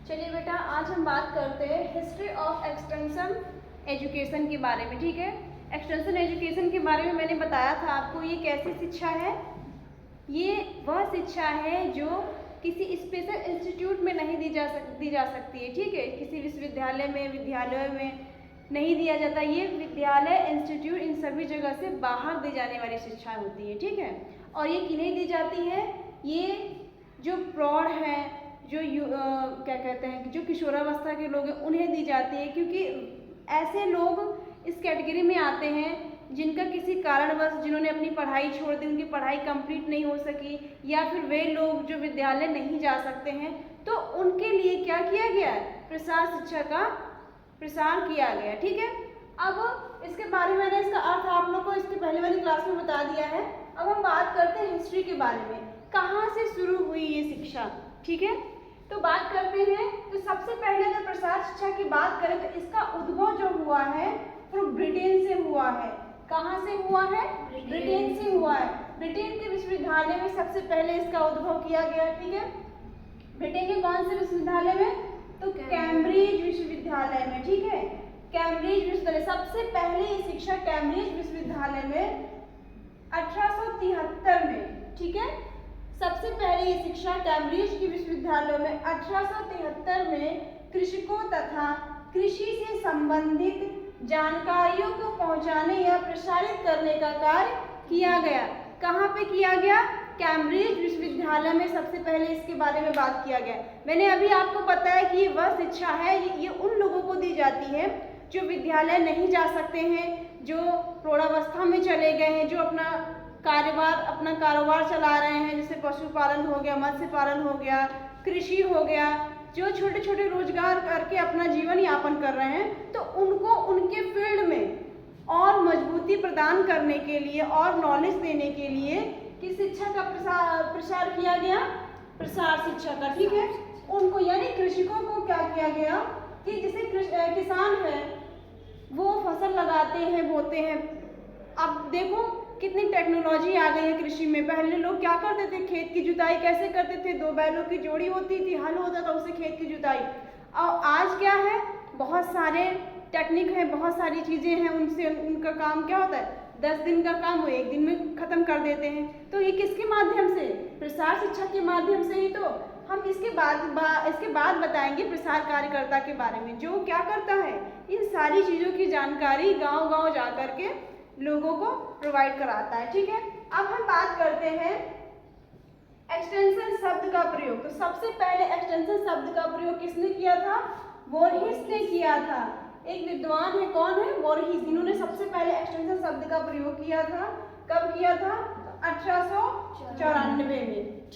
चलिए बेटा, आज हम बात करते हैं हिस्ट्री ऑफ एक्सटेंशन एजुकेशन के बारे में। ठीक है, एक्सटेंशन एजुकेशन के बारे में मैंने बताया था आपको। ये कैसी शिक्षा है? ये वह शिक्षा है जो किसी स्पेशल इंस्टीट्यूट में नहीं दी जा सकती है। ठीक है, किसी विश्वविद्यालय में, विद्यालय में नहीं दिया जाता। ये विद्यालय, इंस्टीट्यूट, इन सभी जगह से बाहर दी जाने वाली शिक्षा होती है। ठीक है, और ये किन्हें दी जाती है? ये जो प्रौढ़ हैं, जो क्या कहते हैं, जो किशोरावस्था के लोग हैं, उन्हें दी जाती है। क्योंकि ऐसे लोग इस कैटेगरी में आते हैं जिनका किसी कारणवश, जिन्होंने अपनी पढ़ाई छोड़ दी, उनकी पढ़ाई कंप्लीट नहीं हो सकी, या फिर वे लोग जो विद्यालय नहीं जा सकते हैं, तो उनके लिए क्या किया गया है? प्रसार शिक्षा का प्रसार किया गया। ठीक है, अब इसके बारे में मैंने इसका अर्थ आप लोग को इसके पहले वाली क्लास में बता दिया है। अब हम बात करते हैं हिस्ट्री के बारे में, कहाँ से शुरू हुई ये शिक्षा। ठीक है, तो बात करते हैं। तो सबसे पहले अगर प्रसार शिक्षा की बात करें तो इसका उद्भव जो हुआ है वो ब्रिटेन से हुआ है। कहाँ से हुआ है? ब्रिटेन से हुआ है। ब्रिटेन के विश्वविद्यालय में सबसे पहले इसका उद्भव किया गया। ठीक है, ब्रिटेन के कौन से विश्वविद्यालय में? तो कैम्ब्रिज विश्वविद्यालय में। ठीक है, कैम्ब्रिज विश्वविद्यालय, सबसे पहले ये शिक्षा कैम्ब्रिज विश्वविद्यालय में 1873 में। ठीक है, सबसे पहले ये शिक्षा कैम्ब्रिज के विश्वविद्यालय में 1873 में कृषकों तथा कृषि से संबंधित जानकारियों को पहुंचाने या प्रसारित करने का कार्य किया गया। कहाँ पे किया गया? कैम्ब्रिज विश्वविद्यालय में सबसे पहले इसके बारे में बात किया गया। मैंने अभी आपको बताया कि ये वह शिक्षा है, ये उन लोगों को दी जाती है जो विद्यालय नहीं जा सकते हैं, जो प्रौढ़ावस्था में चले गए हैं, जो अपना कारोबार चला रहे हैं, जैसे पशुपालन हो गया, मत्स्य पालन हो गया, कृषि हो गया, जो छोटे छोटे रोजगार करके अपना जीवन यापन कर रहे हैं, तो उनको उनके फील्ड में और मजबूती प्रदान करने के लिए और नॉलेज देने के लिए किस शिक्षा का प्रसार किया गया? प्रसार शिक्षा का। ठीक है, उनको यानी कृषकों को क्या किया गया कि जैसे किसान है, वो फसल लगाते हैं, बोते हैं। अब देखो कितनी टेक्नोलॉजी आ गई है कृषि में। पहले लोग क्या करते थे? खेत की जुताई कैसे करते थे? 2 बैलों की जोड़ी होती थी, हल होता था, उससे खेत की जुताई। और आज क्या है? बहुत सारे टेक्निक है, बहुत सारी चीज़ें हैं, उनसे उनका काम क्या होता है? 10 दिन का काम वो 1 दिन में ख़त्म कर देते हैं। तो ये किसके माध्यम से? प्रसार शिक्षा के माध्यम से ही। तो हम इसके बाद बताएंगे प्रसार कार्यकर्ता के बारे में, जो क्या करता है? इन सारी चीज़ों की जानकारी गाँव-गाँव जा कर के लोगों को प्रोवाइड कराता है। ठीक है, अब हम बात करते हैं एक्सटेंशन शब्द का प्रयोग। तो सबसे पहले एक्सटेंशन शब्द का प्रयोग किसने किया था? वोरहिस ने किया था। एक विद्वान है, कौन है? वोरहिस। इन्होंने सबसे पहले एक्सटेंशन शब्द का प्रयोग किया था। कब किया था? 1894 में।